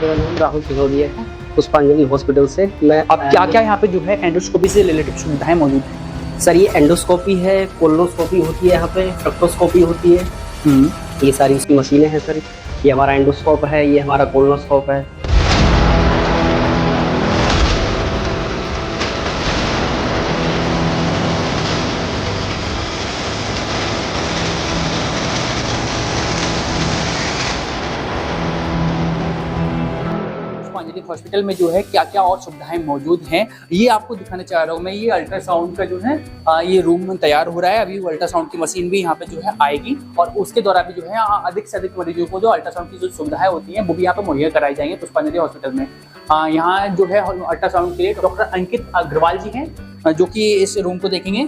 मेरा नाम राहुल सिसोदिया है, पुष्पांजलि हॉस्पिटल से। मैं अब क्या क्या यहाँ पे जो है एंडोस्कोपी से रिलेटेड सुविधाएं मौजूद हैं? सर ये एंडोस्कोपी है, कोलोनोस्कोपी होती है, यहाँ पे फ्रेक्टोस्कोपी होती है। ये सारी उसकी मशीनें हैं सर। ये हमारा एंडोस्कोप है, ये हमारा कोलोनोस्कोप है। पुष्पांजलि हॉस्पिटल में जो है क्या क्या और सुविधाएं मौजूद हैं ये आपको दिखाना चाह रहा हूँ मैं। ये अल्ट्रासाउंड का जो है ये रूम तैयार हो रहा है। अभी अल्ट्रासाउंड की मशीन भी यहाँ पे जो है आएगी और उसके द्वारा भी जो है अधिक से अधिक मरीजों को जो अल्ट्रासाउंड की जो सुविधाएं होती हैं वो भी यहाँ पे मुहैया कराई जाएंगी पुष्पांजलि हॉस्पिटल में। यहाँ जो है अल्ट्रासाउंड के लिए डॉक्टर अंकित अग्रवाल जी हैं जो कि इस रूम को देखेंगे,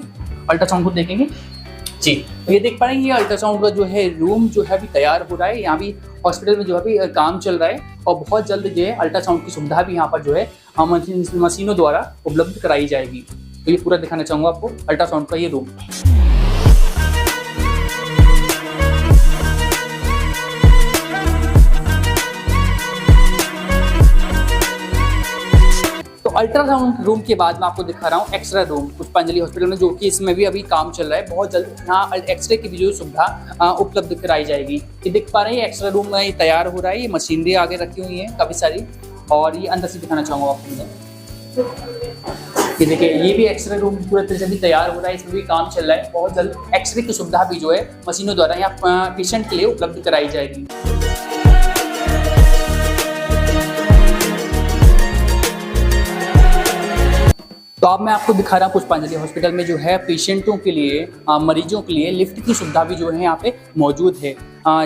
अल्ट्रासाउंड को देखेंगे जी। ये देख पा रहे हैं ये अल्ट्रासाउंड का जो है रूम जो है अभी तैयार हो रहा है। यहाँ भी हॉस्पिटल में जो है अभी काम चल रहा है और बहुत जल्द जो है अल्ट्रासाउंड की सुविधा भी यहाँ पर जो है मशीनों द्वारा उपलब्ध कराई जाएगी। तो ये पूरा दिखाना चाहूँगा आपको अल्ट्रासाउंड का ये रूम। अल्ट्रासाउंड रूम के बाद मैं आपको दिखा रहा हूँ एक्सरे रूम पुष्पांजलि हॉस्पिटल में, जो कि इसमें भी अभी काम चल रहा है। बहुत जल्द यहाँ एक्सरे की भी जो सुविधा उपलब्ध कराई जाएगी। ये देख पा रहे हैं एक्सरे रूम में तैयार हो रहा है। ये मशीनरी आगे रखी हुई है काफ़ी सारी और ये अंदर से दिखाना चाहूँगा आपको। ये देखिए ये भी एक्सरे रूम पूरे तरह से भी तैयार हो रहा है, इसमें भी काम चल रहा है। बहुत जल्द एक्सरे की सुविधा भी जो है मशीनों द्वारा यहाँ पेशेंट के लिए उपलब्ध कराई जाएगी। तो अब मैं आपको दिखा रहा हूँ पुष्पांजलि हॉस्पिटल में जो है पेशेंटों के लिए मरीजों के लिए लिफ्ट की सुविधा भी जो है यहाँ पे मौजूद है।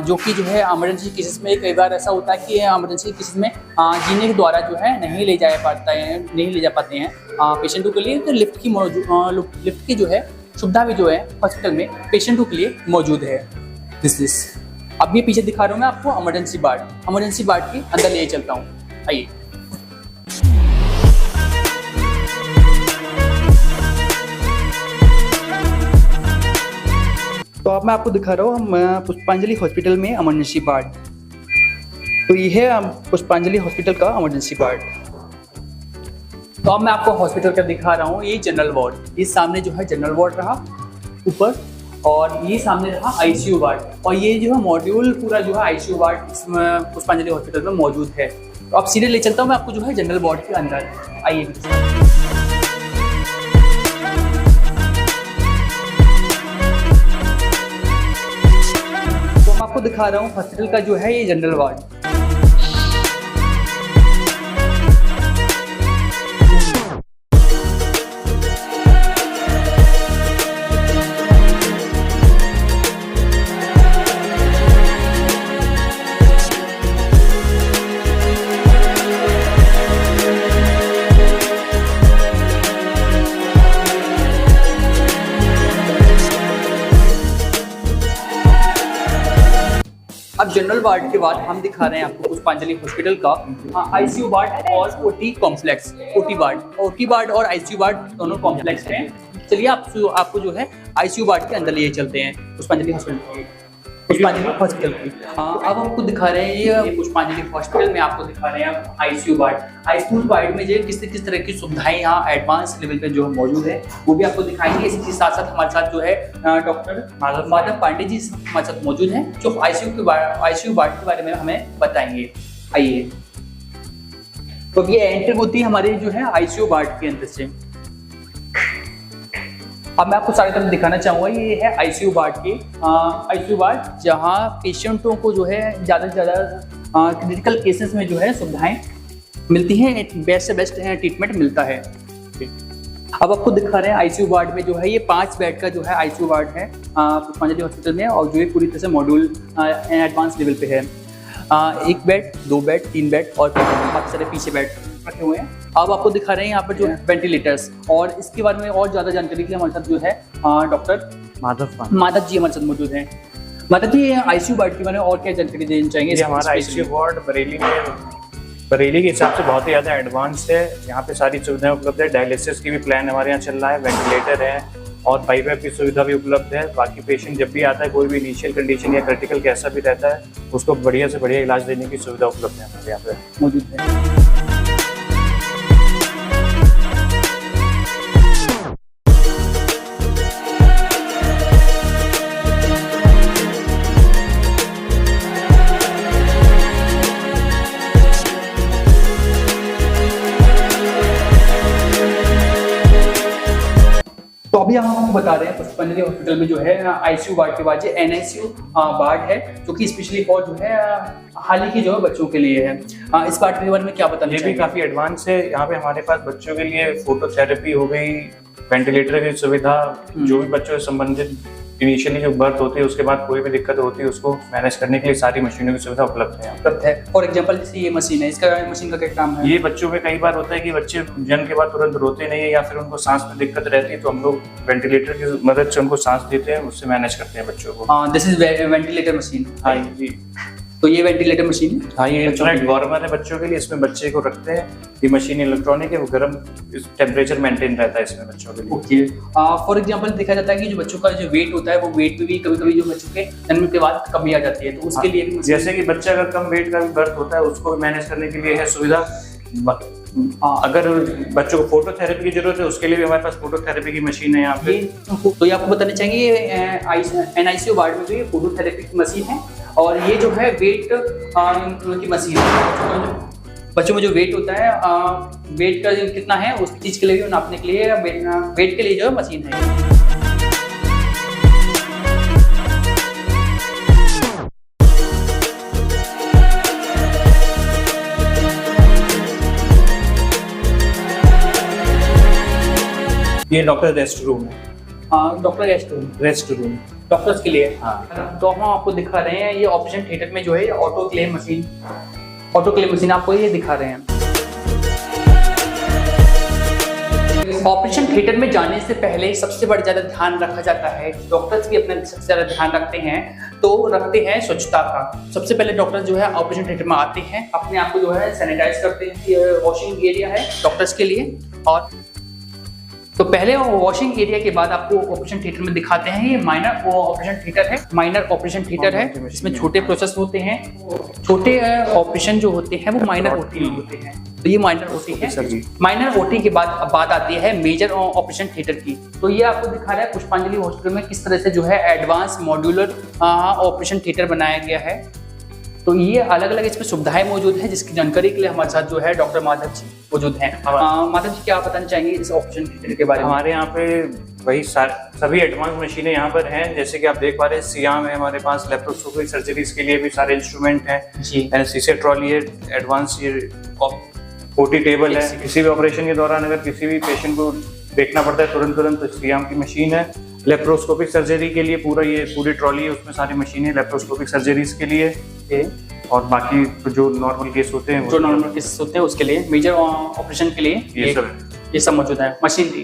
जो कि जो है इमरजेंसी केसेस में कई बार ऐसा होता है कि इमरजेंसी केसेस में जीने के द्वारा जो है नहीं ले जा पाते हैं पेशेंटों के लिए। तो लिफ्ट की जो है सुविधा भी जो है हॉस्पिटल में पेशेंटों के लिए मौजूद है। दिस अब ये पीछे दिखा रहा हूँ मैं आपको इमरजेंसी वार्ड के अंदर ले चलता हूँ, आइए। तो अब मैं आपको दिखा रहा हूँ पुष्पांजलि हॉस्पिटल में इमरजेंसी वार्ड। तो ये है पुष्पांजलि हॉस्पिटल का इमरजेंसी वार्ड। तो अब मैं आपको हॉस्पिटल का दिखा रहा हूँ ये जनरल वार्ड। ये सामने जो है जनरल वार्ड रहा ऊपर और ये सामने रहा आईसीयू वार्ड और ये जो है मॉड्यूल पूरा जो है आईसीयू वार्ड इसमें पुष्पांजलि हॉस्पिटल में मौजूद है। तो अब सीधे ले चलता हूँ मैं आपको जो है जनरल वार्ड के अंदर, आइए। आपको दिखा रहा हूँ हॉस्पिटल का जो है ये जनरल वार्ड। अब जनरल वार्ड के बाद हम दिखा रहे हैं आपको पुष्पांजलि हॉस्पिटल का आईसीयू वार्ड और ओटी कॉम्प्लेक्स। ओटी वार्ड और आईसीयू वार्ड दोनों कॉम्प्लेक्स हैं। चलिए आपको जो है आईसीयू वार्ड के अंदर लिए चलते हैं पुष्पांजलि हॉस्पिटल की। अब आपको दिखा रहे हैं ये पुष्पांजलि हॉस्पिटल में आपको दिखा रहे हैं आईसीयू वार्ड में जो किस तरह की सुविधाएं यहाँ एडवांस लेवल पे जो है मौजूद है वो भी आपको दिखाएंगे। इसके साथ साथ हमारे साथ जो है डॉक्टर माधव पांडे जी हमारे साथ मौजूद हैं जो आईसीयू वार्ड के बारे में हमें बताएंगे, आइए। तो ये एंट्री होती है हमारे जो है आईसीयू वार्ड के अंदर से। अब मैं आपको सारी तरफ दिखाना चाहूँगा ये है आईसीयू वार्ड जहाँ पेशेंटों को जो है ज़्यादा से ज़्यादा क्रिटिकल केसेस में जो है सुविधाएं मिलती हैं, बेस्ट से बेस्ट ट्रीटमेंट मिलता है। अब आपको दिखा रहे हैं आईसीयू वार्ड में जो है ये 5 बेड का जो है आईसीयू वार्ड है पुष्पांजलि हॉस्पिटल में और जो है पूरी तरह से मॉड्यूल एडवांस लेवल पे है। 1 बेड, 2 बेड, 3 बेड और काफ़ी सारे पीछे बेड रखे हुए हैं। अब आपको दिखा रहे हैं यहाँ पर जो है वेंटिलेटर्स और इसके बारे में और ज़्यादा जानकारी के लिए हमारे साथ जो है डॉक्टर माधव जी हमारे साथ मौजूद हैं। माधव जी आईसीयू वार्ड के बारे में और क्या जानकारी देना चाहेंगे? हमारा आईसीयू वार्ड बरेली के हिसाब से बहुत ही ज़्यादा एडवांस है। यहाँ पे सारी सुविधाएं उपलब्ध है। डायलिसिस की भी प्लान हमारे यहाँ चल रहा है, वेंटिलेटर है और बाईपैप की सुविधा भी उपलब्ध है। बाकी पेशेंट जब भी आता है, कोई भी इनिशियल कंडीशन या क्रिटिकल कैसा भी रहता है, उसको बढ़िया से बढ़िया इलाज देने की सुविधा उपलब्ध है हमारे यहाँ पे मौजूद है। तो अभी हम आपको बता रहे हैं पुष्पांजलि हॉस्पिटल में जो है आईसीयू वार्ड के बाद एनआईसीयू वार्ड है, जो कि स्पेशली फॉर जो है हाल ही के जो है बच्चों के लिए है। इस वार्ड के बारे में क्या बताना ये भी काफी एडवांस है। यहाँ पे हमारे पास बच्चों के लिए फोटोथेरेपी हो गई, वेंटिलेटर की सुविधा, जो भी बच्चों से संबंधित इनिशियली जो बर्थ होती है उसके बाद कोई भी दिक्कत होती है उसको मैनेज करने के लिए सारी मशीनों की सुविधा उपलब्ध है। उपलब्ध है। फॉर एग्जांपल जैसे ये मशीन है, इसका मशीन का क्या काम है? ये बच्चों में कई बार होता है कि बच्चे जन्म के बाद तुरंत रोते नहीं है या फिर उनको सांस में दिक्कत रहती है, तो हम लोग वेंटिलेटर की मदद से उनको सांस देते हैं, उससे मैनेज करते हैं बच्चों को। This is ventilator machine. हाँ जी, तो ये वेंटिलेटर मशीन है। हाँ, ये इंफ्रारेड वार्मर है बच्चों के लिए। इसमें बच्चे को रखते हैं, ये मशीन इलेक्ट्रॉनिक है, वो गर्म टेम्परेचर मेंटेन रहता है इसमें बच्चों के लिए। ओके। फॉर एग्जांपल देखा जाता है कि जो बच्चों का जो वेट होता है वो वेट में भी कभी-कभी जो बच्चों के जन्म के बाद कमी आ जाती है, तो उसके लिए भी जैसे कि बच्चा अगर कम वेट का भी बर्थ होता है उसको भी मैनेज करने के लिए है सुविधा। अगर बच्चों को फोटोथेरेपी की जरूरत है उसके लिए भी हमारे पास फोटोथेरेपी की मशीन है यहाँ पे। तो ये आपको बताना चाहेंगे एनआईसीयू वार्ड में भी फोटोथेरेपी की मशीन है, और ये जो है वेट की मशीन है। बच्चों में जो वेट होता है, वेट का कितना है उस चीज के लिए भी नापने के लिए वेट के लिए जो है मशीन है। ये डॉक्टर रेस्ट रूम है। डॉक्टर रेस्ट रूम डॉक्टर्स के लिए। हाँ, तो हम आपको दिखा रहे हैं ये ऑपरेशन थिएटर में जो है ऑटोक्लेव मशीन आपको ये दिखा रहे हैं। ऑपरेशन थिएटर में जाने से पहले सबसे बड़ा ज्यादा ध्यान रखा जाता है, डॉक्टर्स भी अपना सबसे ज्यादा ध्यान रखते हैं स्वच्छता का। सबसे पहले डॉक्टर जो है ऑपरेशन थिएटर में आते हैं, अपने आप को जो है सैनिटाइज करते हैं। वॉशिंग एरिया है डॉक्टर्स के लिए, और तो पहले वॉशिंग एरिया के बाद आपको ऑपरेशन थिएटर में दिखाते हैं। ये माइनर ऑपरेशन थिएटर है, इसमें छोटे प्रोसेस होते हैं। छोटे ऑपरेशन जो होते हैं वो माइनर ओटी में होते हैं, तो ये माइनर ओटी है। माइनर ओटी के बाद बात आती है मेजर ऑपरेशन थिएटर की। तो ये आपको दिखा रहा है पुष्पांजलि हॉस्पिटल में किस तरह से जो है एडवांस मॉड्यूलर ऑपरेशन थिएटर बनाया गया है। तो ये अलग अलग इसमें सुविधाएं मौजूद है, जिसकी जानकारी के लिए हमारे साथ जो है डॉक्टर माधव जी मौजूद हैं। माधव जी, क्या बताना चाहेंगे इस ऑपरेशन थिएटर के बारे में? हमारे यहाँ पे वही सभी एडवांस मशीनें यहाँ पर हैं। जैसे कि आप देख पा रहे हैं, सियाम है हमारे पास, लेप्रोस्कोपिक सर्जरीज के लिए भी सारे इंस्ट्रूमेंट हैं जी। सीसे ट्रॉली है, एडवांस ओटी टेबल है। किसी भी ऑपरेशन के दौरान अगर किसी भी पेशेंट को देखना पड़ता है तुरंत, तो सियाम की मशीन है। लेप्रोस्कोपिक सर्जरी के लिए पूरी ट्रॉली है, उसमें सारी मशीनें लेप्रोस्कोपिक सर्जरीज के लिए। और बाकी तो जो नॉर्मल केस होते हैं उसके लिए, मेजर ऑपरेशन के लिए ये सब मौजूद है मशीनरी।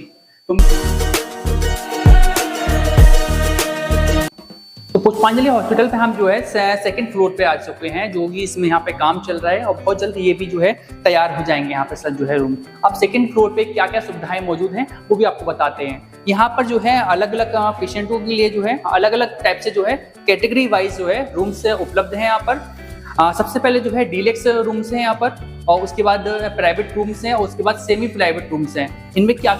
तो पुष्पांजलि हॉस्पिटल पे हम जो है सेकंड फ्लोर पे आ चुके हैं, जो कि इसमें यहाँ पे काम चल रहा है और बहुत जल्द ये भी जो है तैयार हो जाएंगे यहाँ पे सब जो है रूम। अब सेकंड फ्लोर पे क्या क्या सुविधाएं मौजूद हैं वो भी आपको बताते हैं। यहाँ पर जो है अलग अलग पेशेंटों के लिए जो है अलग अलग टाइप से जो है कैटेगरी वाइज जो है रूम्स उपलब्ध है यहाँ पर। सबसे पहले जो है डीलक्स रूम्स हैं यहाँ पर, और उसके बाद प्राइवेट रूम्स हैं, और उसके बाद सेमी प्राइवेट रूम्स हैं। इनमें क्या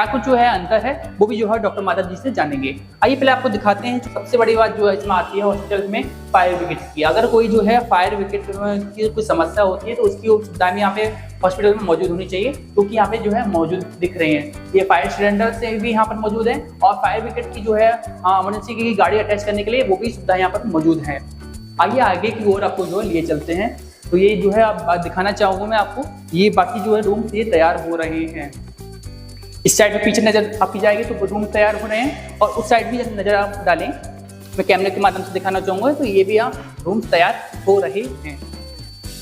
कुछ जो है अंतर है वो भी जो है डॉक्टर माधव जी से जानेंगे। आइए पहले आपको दिखाते हैं। सबसे बड़ी बात जो है इसमें आती है हॉस्पिटल में फायर विकेट की। अगर कोई जो है फायर विकेट की कोई समस्या होती है तो उसकी सुविधा भी यहाँ पे हॉस्पिटल में मौजूद होनी चाहिए, क्योंकि यहाँ पे जो है मौजूद दिख रहे हैं। ये फायर सिलेंडर से भी यहाँ पर मौजूद है, और फायर विकेट की जो है इमरजेंसी की गाड़ी अटैच करने के लिए वो भी सुविधा यहाँ पर मौजूद है। आइए आगे की ओर आपको जो है लिए चलते हैं। तो ये जो है आप दिखाना चाहूंगा मैं आपको, ये बाकी जो है रूम ये तैयार हो रहे हैं। इस साइड में पीछे नजर आपकी जाएगी तो रूम तैयार हो रहे हैं, और उस साइड भी नजर आप डालें, मैं कैमरे के माध्यम से दिखाना चाहूंगा, तो ये भी आप रूम तैयार हो रहे हैं।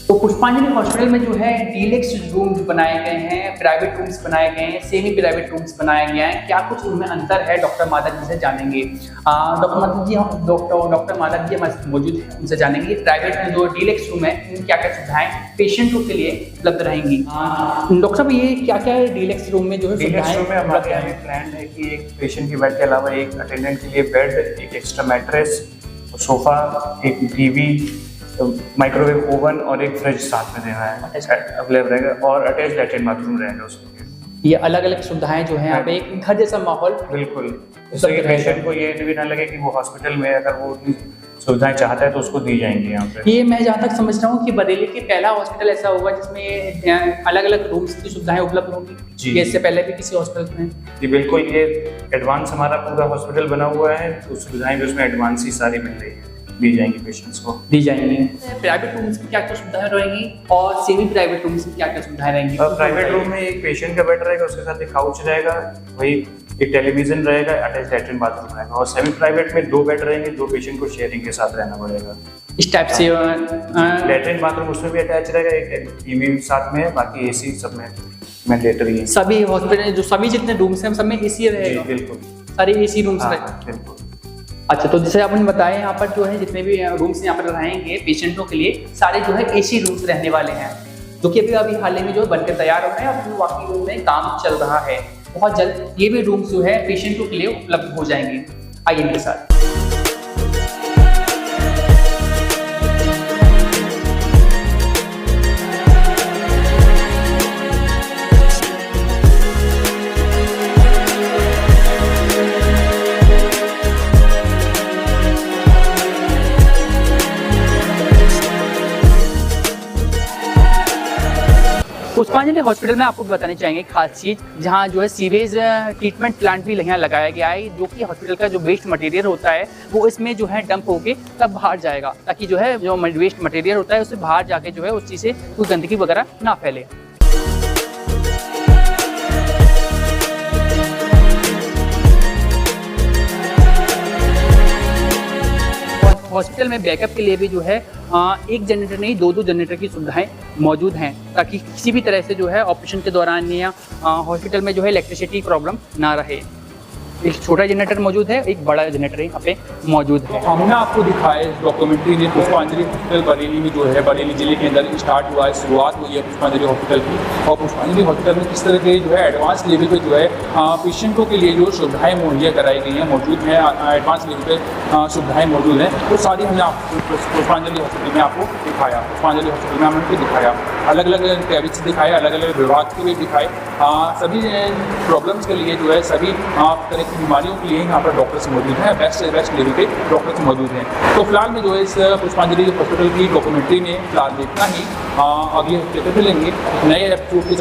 तो पुष्पांजलि हॉस्पिटल में जो है डीलक्स रूम्स बनाए गए हैं, प्राइवेट रूम्स बनाए गए हैं, सेमी प्राइवेट रूम्स बनाए गए हैं। क्या कुछ उनमें अंतर है, डॉक्टर माधव जी से जानेंगे। डॉक्टर माधव जी हम डॉक्टर माधव जी हमारे मौजूद हैं, उनसे जानेंगे प्राइवेट में जो डीलक्स रूम है इनमें क्या क्या सुविधाएं पेशेंटों के लिए उपलब्ध रहेंगी। डॉक्टर साहब ये क्या क्या है डीलक्स रूम में जो है डीलक्स रूम में हमारे यहाँ एक प्लान है कि एक पेशेंट के बेड के अलावा एक अटेंडेंट के लिए बेड, एक एक्स्ट्रा मैट्रेस, सोफा, एक टीवी, माइक्रोवेव ओवन और एक फ्रिज साथ में देना है अवेलेबल रहेगा और अटैच लैट्रिन बाथरूम रहेगा उसमें। ये अलग अलग सुविधाएं जो है यहाँ पे एक घर जैसा माहौल बिल्कुल, इससे पेशेंट को ये भी ना लगे कि वो हॉस्पिटल में अगर वो उतनी सुविधाएं चाहता है तो उसको दी जाएंगी यहाँ पे। ये मैं जहाँ तक समझ रहा हूँ कि बरेली के पहला हॉस्पिटल ऐसा होगा जिसमें अलग अलग रूम्स की सुविधाएं उपलब्ध होंगी। ये इससे पहले भी किसी हॉस्पिटल में? जी बिल्कुल, ये एडवांस हमारा पूरा हॉस्पिटल बना हुआ है तो सुविधाएं भी उसमें एडवांस ही सारी मिल रही है, दी जाएंगी पेशेंट्स को। दी जाएंगी। प्राइवेट रूम्स में क्या क्या सुविधाएं रहेंगी और सेमी प्राइवेट रूम्स में क्या क्या सुविधाएं रहेंगी? प्राइवेट रूम में एक पेशेंट का बेड रहेगा, उसके साथ एक काउच रहेगा, वही एक टेलीविजन रहेगा, अटैच लैट्रिन बाथरूम रहेगा। और सेमी प्राइवेट में 2 बेड रहेंगे, 2 पेशेंट को शेयरिंग के साथ रहना पड़ेगा। इस टाइप से लैट्रिन बाथरूम उसमें भी अटैच रहेगा, एक टीवी साथ में है, बाकी एसी सब में मैंडेटरी है। सभी हॉस्पिटल जो सभी जितने रूम्स हैं सब में एसी रहेगा? बिल्कुल, सारे एसी रूम्स रहेंगे। बिल्कुल। अच्छा, तो जैसे आपने बताया यहाँ पर जो है जितने भी रूम्स यहाँ पर रहेंगे पेशेंटों के लिए सारे जो है एसी रूम्स रहने वाले हैं, जो कि अभी हाल ही में जो बनकर तैयार हो रहे हैं और वाकई रूम में काम चल रहा है। बहुत जल्द ये भी रूम्स जो है पेशेंटों के लिए उपलब्ध हो जाएंगे। आइए इनके साथ। पुष्पांजलि हॉस्पिटल में आपको बताना चाहेंगे खास चीज, जहाँ जो है सीवेज ट्रीटमेंट प्लांट भी यहाँ लगाया गया है, जो कि हॉस्पिटल का जो वेस्ट मटेरियल होता है वो इसमें जो है डंप होके तब बाहर जाएगा, ताकि जो है जो वेस्ट मटेरियल होता है उससे बाहर जाके जो है उस चीज़ से कोई गंदगी वगैरह ना फैले। हॉस्पिटल में बैकअप के लिए भी जो है एक जनरेटर नहीं 2-2 जनरेटर की सुविधाएं मौजूद हैं, ताकि किसी भी तरह से जो है ऑपरेशन के दौरान या हॉस्पिटल में जो है इलेक्ट्रिसिटी प्रॉब्लम ना रहे। एक छोटा जनरेटर मौजूद है, एक बड़ा जनरेटर यहाँ पे मौजूद है। हमने आपको दिखाया इस डॉक्यूमेंट्री में पुष्पांजलि हॉस्पिटल बरेली में जो है बरेली जिले के अंदर स्टार्ट हुआ है, शुरुआत हुई है पुष्पांजलि हॉस्पिटल की। और पुष्पांजलि हॉस्पिटल में किस तरह के जो है एडवांस लेवल पे जो है पेशेंटों के लिए जो सुविधाएं मुहैया कराई गई हैं मौजूद हैं, एडवांस लेवल पे सुविधाएं मौजूद हैं, वो सारी हमने आपको पुष्पांजलि हॉस्पिटल में आपको दिखाया। पुष्पांजलि हॉस्पिटल में हमने उनको दिखाया, अलग अलग कैबिनेट्स दिखाए, अलग अलग विभाग के भी दिखाए। सभी प्रॉब्लम्स के लिए जो है सभी तरह की बीमारियों के लिए यहाँ पर डॉक्टर्स मौजूद हैं, बेस्ट लेवल के डॉक्टर्स मौजूद हैं। तो फिलहाल में जो है इस पुष्पांजलि हॉस्पिटल की डॉक्यूमेंट्री में फिलहाल देखना ही, अगले हफ्ते पे मिलेंगे नए एपिसोड के